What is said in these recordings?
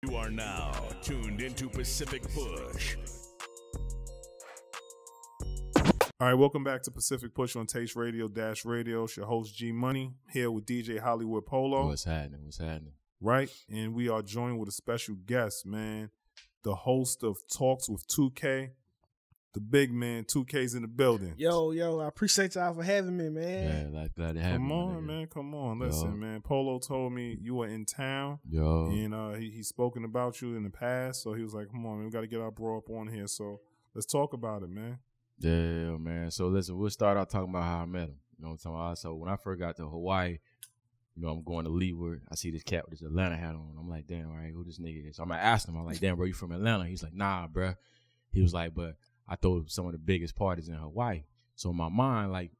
You are now tuned into Pacific Push. All right, welcome back to Pacific Push on Taste Radio Radio. It's your host, Ogee Money, here with DJ Hollywood Polo. What's happening? What's happening? Right, and we are joined with a special guest, man, the host of Talks with Tukay, the big man. Tukay's in the building. Yo, I appreciate y'all for having me, man. Yeah, glad to have you. Come on, man, come on. Listen, man, Polo told me you were in town. Yo. And he's spoken about you in the past, so he was like, come on, man, we got to get our bro up on here. So let's talk about it, man. Yeah, man. So listen, we'll start out talking about how I met him. You know what I'm talking about? So when I first got to Hawaii, you know, I'm going to Leeward. I see this cat with this Atlanta hat on. I'm like, damn, all right, who this nigga is? So I'm going to ask him. I'm like, damn, bro, you from Atlanta? He's like, nah, bro. He was like, but I throw some of the biggest parties in Hawaii. So in my mind, like,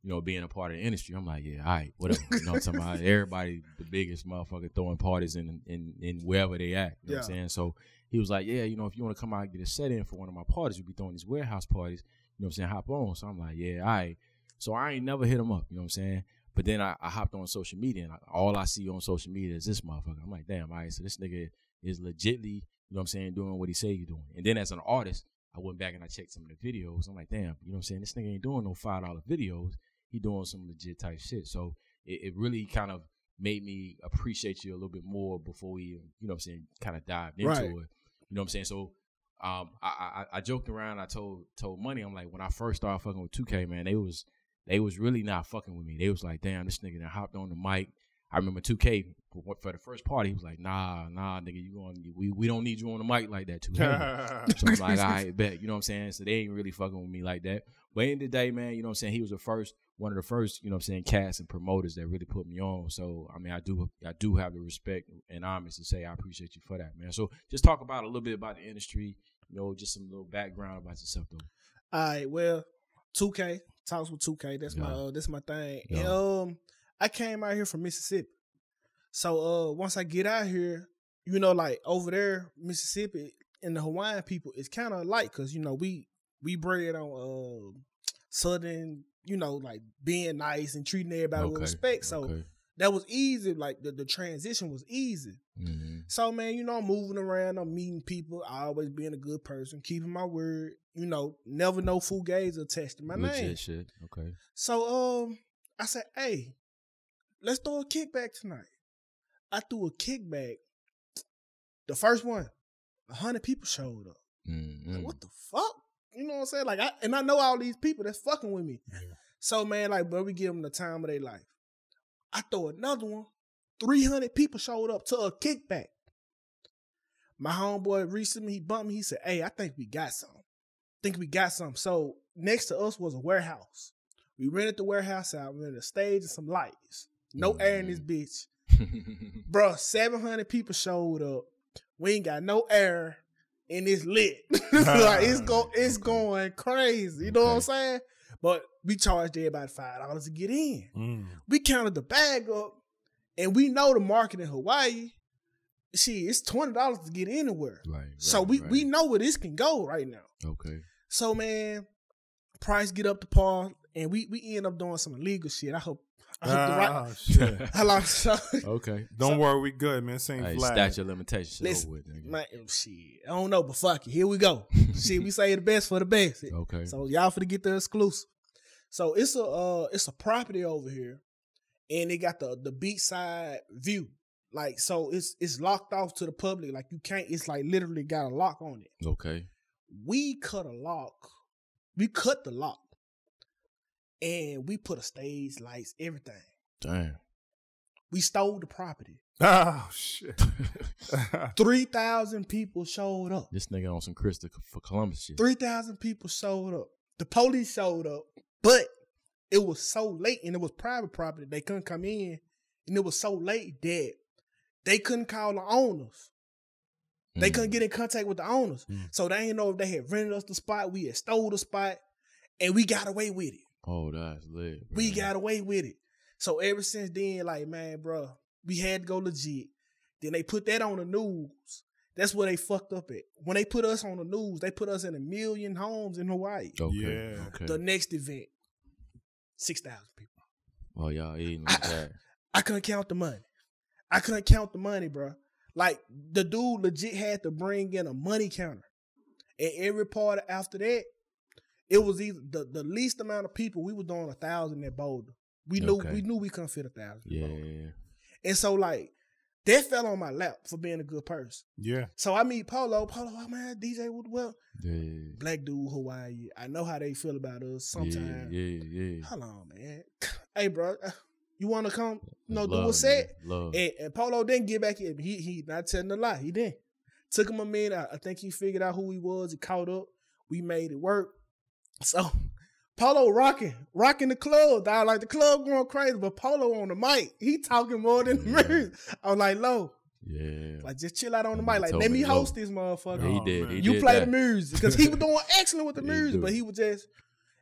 you know, being a part of the industry, I'm like, yeah, all right, whatever. You know what I'm talking about? Everybody, the biggest motherfucker throwing parties in wherever they at. You know what I'm saying? So he was like, yeah, you know, if you want to come out and get a set in for one of my parties, we'll be throwing these warehouse parties. You know what I'm saying? Hop on. So I'm like, yeah, all right. So I ain't never hit him up. You know what I'm saying? But then I hopped on social media, and all I see on social media is this motherfucker. I'm like, damn, all right, so this nigga is legitly, you know what I'm saying, doing what he say he's doing. And then as an artist, I went back and I checked some of the videos. I'm like, damn, you know what I'm saying? This nigga ain't doing no $5 videos. He doing some legit type shit. So it really kind of made me appreciate you a little bit more before we, you know what I'm saying, kind of dived into it. You know what I'm saying? So I joked around. I told Money, I'm like, when I first started fucking with Tukay, man, they was really not fucking with me. They was like, damn, this nigga done hopped on the mic. I remember Tukay for the first party, he was like, nah, nigga, we don't need you on the mic like that, Tukay. So I'm like, all right, bet. You know what I'm saying? So they ain't really fucking with me like that. But in the day, man, you know what I'm saying, he was one of the first, you know what I'm saying, cats and promoters that really put me on. So I mean, I do have the respect and homage to say I appreciate you for that, man. So just talk about a little bit about the industry, you know, just some little background about yourself though. All right, well, Tukay, Talks with Tukay, that's my thing. Yeah. And I came out here from Mississippi. So once I get out here, you know, like over there, Mississippi and the Hawaiian people, it's kind of like, cause you know we bred on Southern, you know, like being nice and treating everybody with respect. So that was easy. Like the transition was easy. Mm-hmm. So man, you know, I'm moving around, I'm meeting people, I always being a good person, keeping my word. You know, never no fugazi attached to my name. Shit. Okay. So I said, hey, let's throw a kickback tonight. I threw a kickback. The first one, 100 people showed up. Mm-hmm. Like, what the fuck? You know what I'm saying? Like, I know all these people that's fucking with me. Yeah. So man, like, bro, we give them the time of their life. I throw another one. 300 people showed up to a kickback. My homeboy reached me, he bumped me. He said, hey, I think we got something. So next to us was a warehouse. We rented the warehouse out. We rented a stage and some lights. No air in this bitch. Bro, 700 people showed up. We ain't got no air and it's lit. Like it's going crazy. You know what I'm saying? But we charged everybody $5 to get in. We counted the bag up, and we know the market in Hawaii. Shit, it's $20 to get anywhere. So we know where this can go right now. Okay. So man, price get up to par, and we end up doing some illegal shit. I hope the right. Shit. Okay. Don't worry, we good, man. Same flag. Statute of limitations. Listen, over with, nigga. Man, shit, I don't know, but fuck it. Here we go. Shit, we say the best for the best. Okay. So y'all finna get the exclusive. So it's a property over here, and it got the beachside view. Like, so it's locked off to the public. Like, you can't. It's like literally got a lock on it. Okay. We cut a lock. We cut the lock. And we put a stage, lights, everything. Damn. We stole the property. Oh, shit. 3,000 people showed up. This nigga on some Krista for Columbus shit. 3,000 people showed up. The police showed up, but it was so late, and it was private property. They couldn't come in, and it was so late that they couldn't call the owners. They couldn't get in contact with the owners. So they didn't know if they had rented us the spot. We had stole the spot, and we got away with it. Oh, that's lit, bro. We got away with it. So ever since then, like, man, bro, we had to go legit. Then they put that on the news. That's where they fucked up at. When they put us on the news, they put us in 1 million homes in Hawaii. Okay. Yeah. Okay. The next event, 6,000 people. Oh, y'all eating like that. I couldn't count the money. Bro. Like the dude legit had to bring in a money counter. And every part after that, it was either the least amount of people. We were doing 1,000 at Boulder. We knew we couldn't fit 1,000. Yeah. And so like that fell on my lap for being a good person. Yeah. So I meet Polo, oh man, DJ Woodwell. Yeah. Black dude, Hawaii. I know how they feel about us sometimes. Yeah. Hold on, man. Hey, bro, you want to come? Do Love, what's said? Love. And Polo didn't get back in. He not telling a lie. He didn't. Took him a minute. I think he figured out who he was. He caught up. We made it work. So Polo rocking the club, dog. Like the club going crazy, but Polo on the mic, he talking more than the music. I was like, low. Yeah. Like just chill out on the mic. Like let me host this motherfucker. Yeah, he did. You did play that. the music because he was doing excellent with the He music, do. but he was just.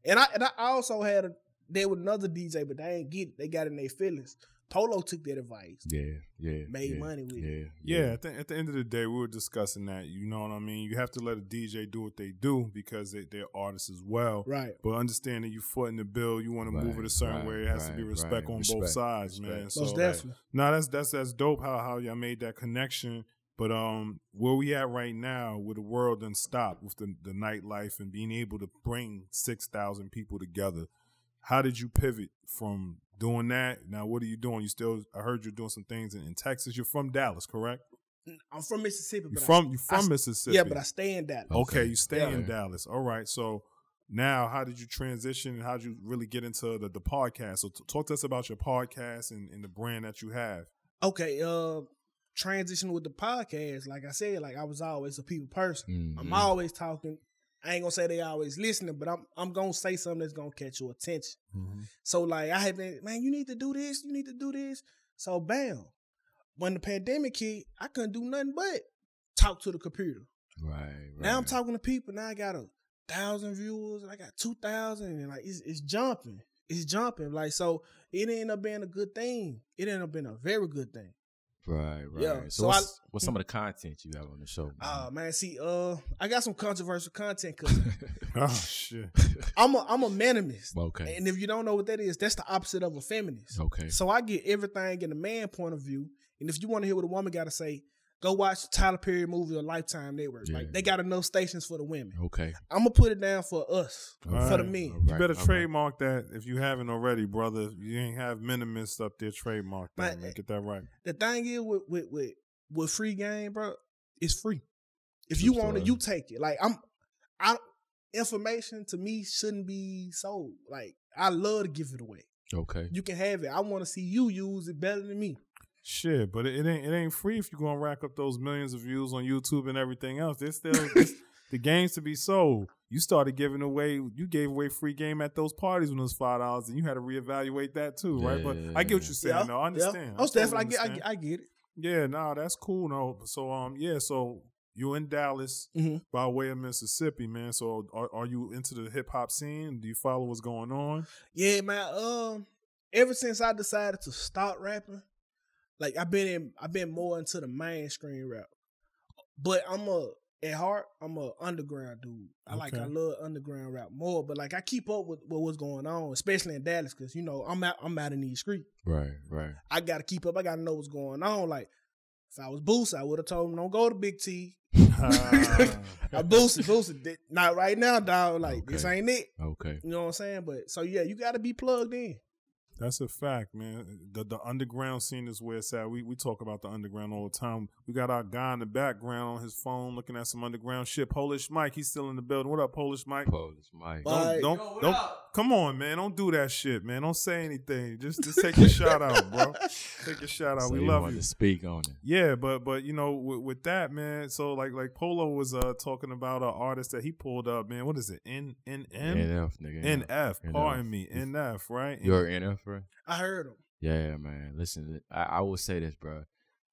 And I also had there was another DJ, but they ain't get it. They got in their feelings. Polo took that advice. Yeah. Made money with it. Yeah, at the end of the day, we were discussing that. You know what I mean? You have to let a DJ do what they do because they're artists as well. Right. But understanding you footing the bill, you want to move it a certain way. It has to be respect on both sides, man. Most So definitely. no, that's dope how y'all made that connection. But where we at right now, where the world done stopped with the nightlife and being able to bring 6,000 people together, how did you pivot from doing that? Now, what are you doing? I heard you're doing some things in Texas. You're from Dallas, correct? I'm from Mississippi. You But from Mississippi? Yeah, but I stay in Dallas. Okay, you stay in Dallas. All right. So now, how did you transition and how did you really get into the podcast? So talk to us about your podcast and the brand that you have. Okay, transition with the podcast, like I said, like I was always a people person. Mm-hmm. I'm always talking. I ain't gonna say they always listening, but I'm gonna say something that's gonna catch your attention. Mm-hmm. So like I have been, man, you need to do this, you need to do this. So bam. When the pandemic hit, I couldn't do nothing but talk to the computer. Right. Now I'm talking to people. Now I got 1,000 viewers. I got 2,000, and like it's jumping. It's jumping. Like so, it ended up being a good thing. It ended up being a very good thing. Right. Yeah. So what's some of the content you have on the show? Man, see, I got some controversial content because Oh shit! I'm a manimist. Okay. And if you don't know what that is, that's the opposite of a feminist. Okay. So I get everything in the man point of view. And if you want to hear what a woman got to say, go watch the Tyler Perry movie or Lifetime Network. Yeah. Like they got enough stations for the women. Okay. I'm gonna put it down for us, All for the right. men. All You right, better all right. trademark that if you haven't already, brother. You ain't have Minimus up there. Trademark that, man. Get that right. The thing is with free game, bro, it's free. If you want it, you take it. Like information to me shouldn't be sold. Like I love to give it away. Okay. You can have it. I want to see you use it better than me. Shit, but it ain't free if you're gonna rack up those millions of views on YouTube and everything else. There's still the games to be sold. You started giving away. You gave away free game at those parties when it was $5, and you had to reevaluate that too, right? But I get what you're saying. No, I understand. Yeah. Totally I get it. Yeah, no, that's cool. No, so so you're in Dallas by way of Mississippi, man. So are you into the hip hop scene? Do you follow what's going on? Yeah, man. Ever since I decided to start rapping, like I've been more into the mainstream rap. But at heart, I'm a underground dude. I love underground rap more. But like I keep up with what's going on, especially in Dallas, because you know I'm out in these streets. Right. I gotta keep up. I gotta know what's going on. Like if I was Boosie, I would have told him don't go to Big T. I boosted. Not right now, dog. Like this ain't it. Okay. You know what I'm saying? But so yeah, you gotta be plugged in. That's a fact, man. The underground scene is where it's at. We talk about the underground all the time. We got our guy in the background on his phone looking at some underground shit. Polish Mike, he's still in the building. What up, Polish Mike? Polish Mike. Don't come on, man. Don't do that shit, man. Don't say anything. Just take your shout out, bro. Take your shout out. So we you love wanted you. to speak on it. Yeah, but you know, with that, man. So like Polo was talking about an artist that he pulled up, man. What is it? NF, nigga. NF. Pardon me. NF, right? You're NF, right? I heard him. Yeah, man. Listen, I will say this, bro.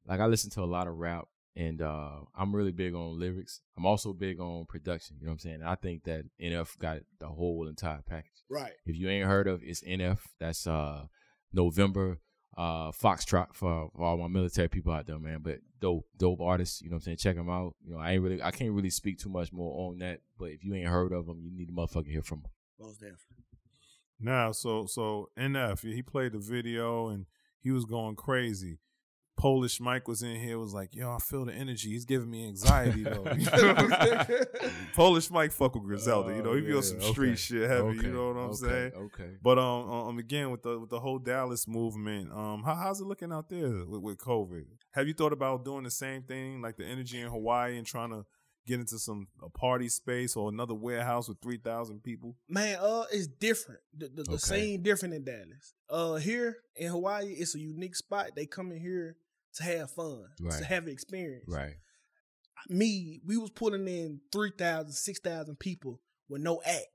Like I listen to a lot of rap, and I'm really big on lyrics. I'm also big on production. You know what I'm saying? And I think that NF got the whole entire package. Right. If you ain't heard of, it's NF. That's November Foxtrot for all my military people out there, man. But dope artists. You know what I'm saying? Check them out. You know, I can't really speak too much more on that. But if you ain't heard of them, you need to motherfucking hear from them. Most definitely. Now, so NF, he played the video and he was going crazy. Polish Mike was in here, was like, yo, I feel the energy. He's giving me anxiety, though. Polish Mike fuck with Griselda. You know, he be on some street shit heavy. You know what I'm saying? Okay. But again, with the whole Dallas movement, how's it looking out there with COVID? Have you thought about doing the same thing, like the energy in Hawaii, and trying to get into a party space or another warehouse with 3,000 people? Man, it's different. The scene different in Dallas. Here in Hawaii, it's a unique spot. They come in here to have fun, to have an experience. Right. We was pulling in 3,000, 6,000 people with no act.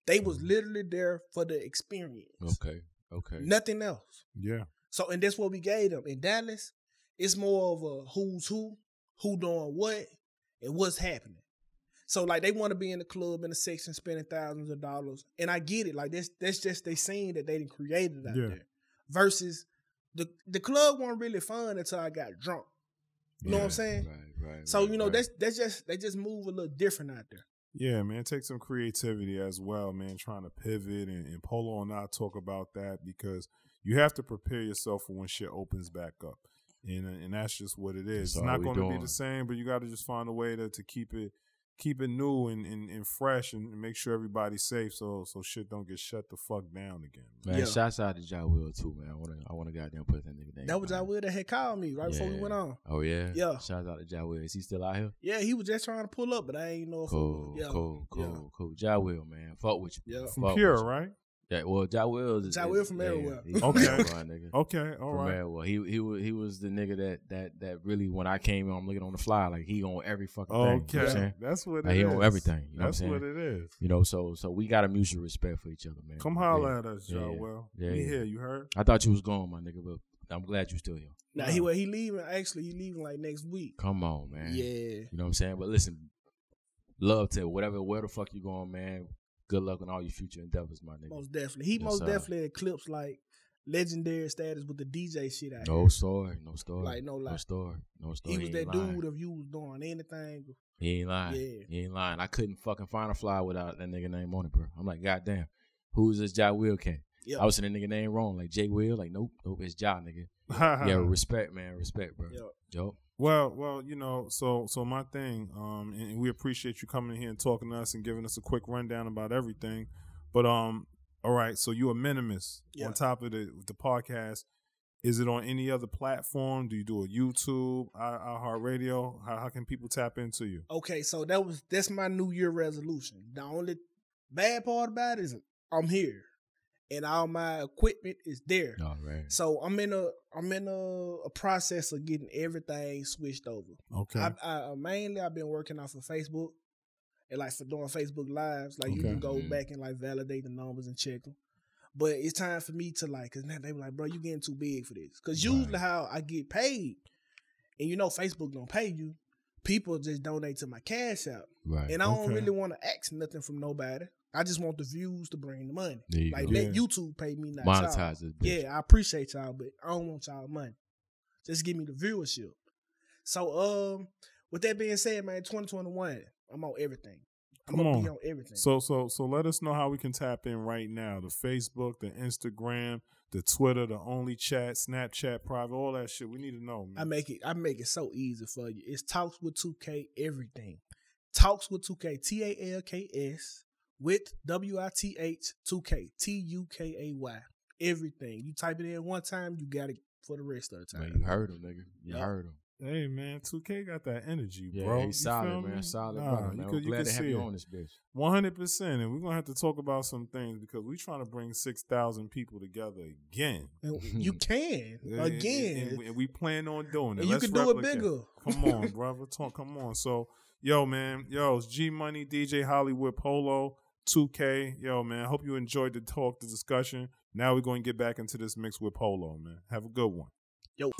They was literally there for the experience. Okay. Nothing else. Yeah. So, and that's what we gave them. In Dallas, it's more of a who's who doing what, and what's happening. So, like, they want to be in the club, in the section, spending thousands of dollars. And I get it. Like, that's just they scene that they created out there. Versus the club wasn't really fun until I got drunk. You know what I'm saying? Right. So, you know, that's just, they just move a little different out there. Yeah, man, take some creativity as well, man, trying to pivot. And Polo and I talk about that because you have to prepare yourself for when shit opens back up. And that's just what it is. It's not going to be the same, but you got to just find a way to keep it new and fresh and make sure everybody's safe so shit don't get shut the fuck down again. Man, shouts out to Ja Will too, man. I want to goddamn put that nigga name. That was Ja Will that had called me right before we went on. Oh yeah? Yeah. Shouts out to Ja Will. Is he still out here? Yeah, he was just trying to pull up, but I ain't know if Cool. Ja Will, man. Fuck with you. Yeah. From Pure, right? Yeah, well, Ja Will is from everywhere. Okay, all right. Everywhere. He was the nigga that really, when I came in, I'm looking on the fly, like he on every fucking thing. Okay, you know what I'm saying? That's what it like, is. He on everything. You know that's what I'm saying? what it is. You know, so we got a mutual respect for each other, man. Come holler at us, Ja Will. Yeah, we here. You heard? I thought you was gone, my nigga, but I'm glad you still here. Now he leaving. Actually, he leaving like next week. Come on, man. Yeah. You know what I'm saying? But listen, love to where the fuck you going, man. Good luck on all your future endeavors, my nigga. Most definitely. He definitely eclipsed like legendary status with the DJ shit out here. No story. Like no lie. No story. He was that dude if you was doing anything. He ain't lying. Yeah. He ain't lying. I couldn't fucking find a fly without that nigga name on it, bro. I'm like, goddamn, who's this Ja Will cat? Yep. I was saying that nigga name wrong, like J Will. Like, nope, it's Ja, nigga. Yeah, respect, man, respect, bro. Yep. Well, you know, so my thing, and we appreciate you coming in here and talking to us and giving us a quick rundown about everything. But all right, so you're a minimalist on top of the podcast. Is it on any other platform? Do you do a YouTube, iHeartRadio? How can people tap into you? Okay, so that's my New Year resolution. The only bad part about it is I'm here. And all my equipment is there. All right. So I'm in a process of getting everything switched over. Okay. Mainly I've been working off of Facebook and like for doing Facebook Lives. Like you can go back and like validate the numbers and check them. But it's time for me to like, cause now they be like, bro, you getting too big for this. Cause usually how I get paid, and you know Facebook don't pay you, people just donate to my Cash App. Right. And I don't really want to ask nothing from nobody. I just want the views to bring the money. Like let YouTube pay me, not monetize y'all. This bitch. Yeah, I appreciate y'all, but I don't want y'all money. Just give me the viewership. So with that being said, man, 2021, I'm on everything. I'm gonna be on everything. So let us know how we can tap in right now. The Facebook, the Instagram, the Twitter, the Only Chat, Snapchat, private, all that shit. We need to know, man. I make it so easy for you. It's Talks with Tukay, everything. Talks with Tukay, TALKS. With WITH 2K, TUKAY. Everything. You type it in one time, you got it for the rest of the time. Man, you heard him, nigga. You heard him. Hey, man, 2K got that energy, bro. Yeah, he's solid, man. Solid, brother, man. I'm glad to have you on this bitch. 100%. And we're going to have to talk about some things because we're trying to bring 6,000 people together again. You can. Again. And we plan on doing it. And you can do it bigger. Come on, brother. Come on. So, yo, man. It's G Money, DJ Hollywood Polo. 2K, yo, man, I hope you enjoyed the talk, the discussion. Now we're going to get back into this mix with Polo, man. Have a good one. Yo.